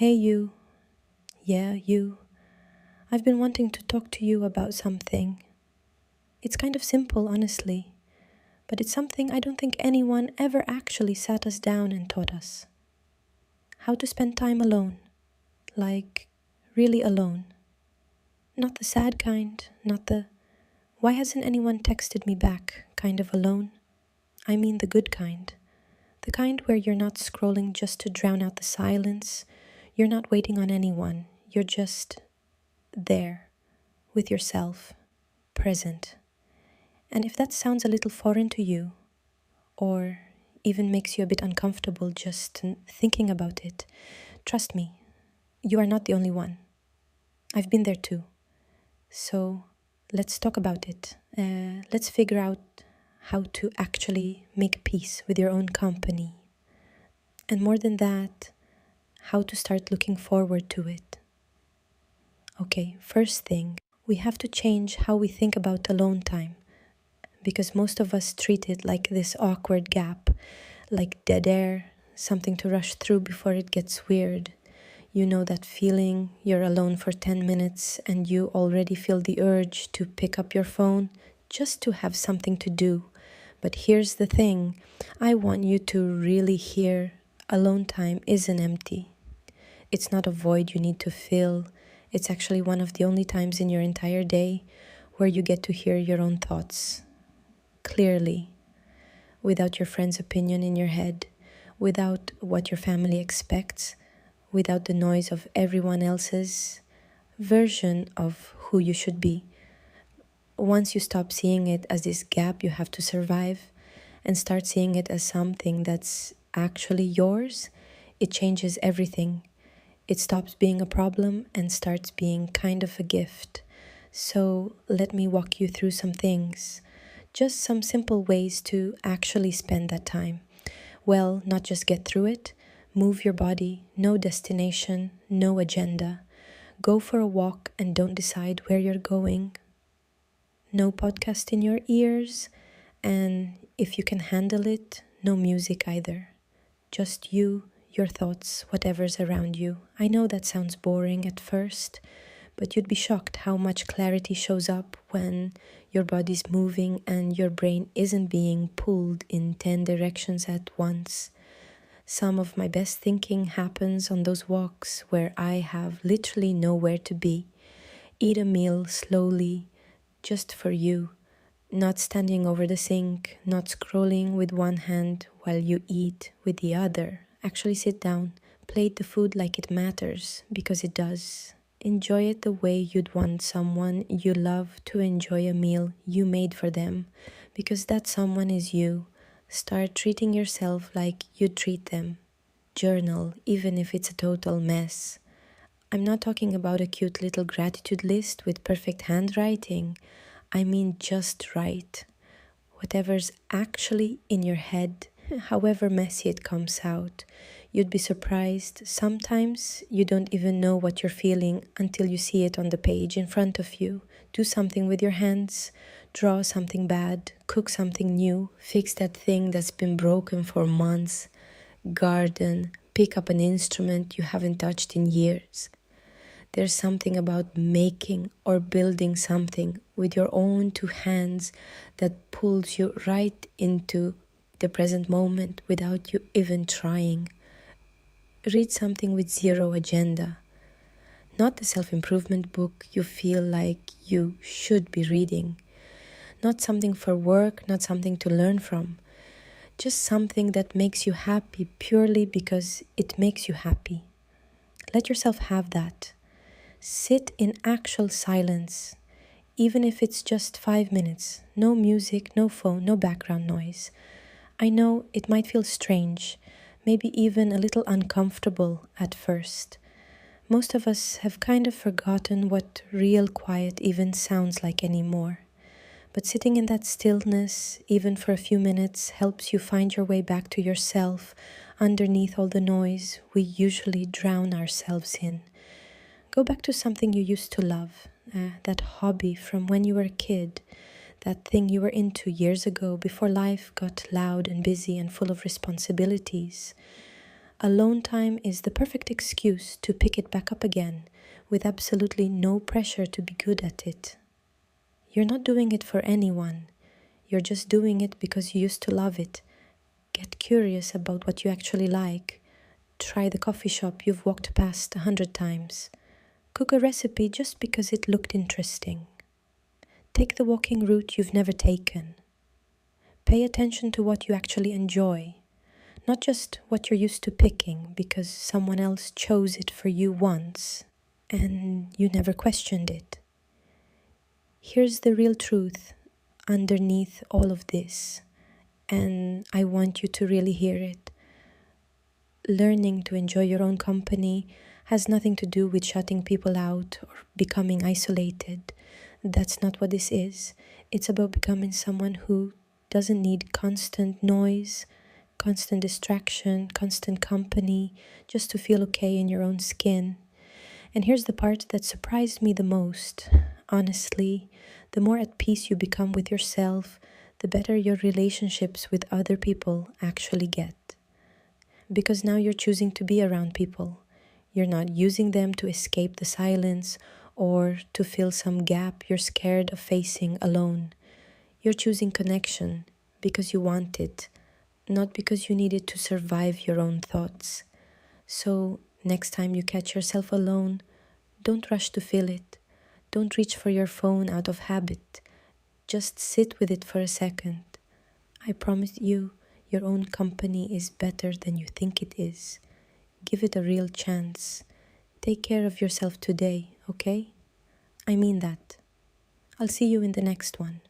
Hey you, yeah you, I've been wanting to talk to you about something. It's kind of simple, honestly, but it's something I don't think anyone ever actually sat us down and taught us. How to spend time alone, like really alone. Not the sad kind, not the why hasn't anyone texted me back kind of alone. I mean the good kind. The kind where you're not scrolling just to drown out the silence. You're not waiting on anyone. You're just there with yourself, present. And if that sounds a little foreign to you, or even makes you a bit uncomfortable just thinking about it, trust me, you are not the only one. I've been there too. So let's talk about it. Let's figure out how to actually make peace with your own company. And more than that, how to start looking forward to it. Okay, first thing, we have to change how we think about alone time, because most of us treat it like this awkward gap, like dead air, something to rush through before it gets weird. You know that feeling, you're alone for 10 minutes and you already feel the urge to pick up your phone just to have something to do. But here's the thing, I want you to really hear alone time isn't empty. It's not a void you need to fill. It's actually one of the only times in your entire day where you get to hear your own thoughts clearly, without your friend's opinion in your head, without what your family expects, without the noise of everyone else's version of who you should be. Once you stop seeing it as this gap you have to survive and start seeing it as something that's actually yours, it changes everything. It stops being a problem and starts being kind of a gift. So let me walk you through some things. Just some simple ways to actually spend that time. Well, not just get through it, move your body, no destination, no agenda. Go for a walk and don't decide where you're going. No podcast in your ears, and if you can handle it, no music either. Just you, your thoughts, whatever's around you. I know that sounds boring at first, but you'd be shocked how much clarity shows up when your body's moving and your brain isn't being pulled in 10 directions at once. Some of my best thinking happens on those walks where I have literally nowhere to be. Eat a meal slowly, just for you, not standing over the sink, not scrolling with one hand while you eat with the other. Actually sit down, plate the food like it matters, because it does. Enjoy it the way you'd want someone you love to enjoy a meal you made for them, because that someone is you. Start treating yourself like you treat them. Journal, even if it's a total mess. I'm not talking about a cute little gratitude list with perfect handwriting. I mean just right. Whatever's actually in your head, however messy it comes out. You'd be surprised. Sometimes you don't even know what you're feeling until you see it on the page in front of you. Do something with your hands. Draw something bad. Cook something new. Fix that thing that's been broken for months. Garden. Pick up an instrument you haven't touched in years. There's something about making or building something with your own two hands that pulls you right into the present moment without you even trying. Read something with zero agenda. Not the self-improvement book you feel like you should be reading. Not something for work, not something to learn from. Just something that makes you happy purely because it makes you happy. Let yourself have that. Sit in actual silence, even if it's just 5 minutes. No music, no phone, no background noise. I know it might feel strange, maybe even a little uncomfortable at first. Most of us have kind of forgotten what real quiet even sounds like anymore. But sitting in that stillness, even for a few minutes, helps you find your way back to yourself underneath all the noise we usually drown ourselves in. Go back to something you used to love, that hobby from when you were a kid, that thing you were into years ago before life got loud and busy and full of responsibilities. Alone time is the perfect excuse to pick it back up again with absolutely no pressure to be good at it. You're not doing it for anyone. You're just doing it because you used to love it. Get curious about what you actually like. Try the coffee shop you've walked past 100 times. Cook a recipe just because it looked interesting. Take the walking route you've never taken. Pay attention to what you actually enjoy, not just what you're used to picking because someone else chose it for you once and you never questioned it. Here's the real truth underneath all of this, and I want you to really hear it. Learning to enjoy your own company has nothing to do with shutting people out or becoming isolated. That's not what this is. It's about becoming someone who doesn't need constant noise, constant distraction, constant company, just to feel okay in your own skin. And here's the part that surprised me the most. Honestly, the more at peace you become with yourself, the better your relationships with other people actually get. Because now you're choosing to be around people. You're not using them to escape the silence or to fill some gap you're scared of facing alone. You're choosing connection because you want it, not because you need it to survive your own thoughts. So next time you catch yourself alone, don't rush to fill it. Don't reach for your phone out of habit. Just sit with it for a second. I promise you, your own company is better than you think it is. Give it a real chance. Take care of yourself today, okay? I mean that. I'll see you in the next one.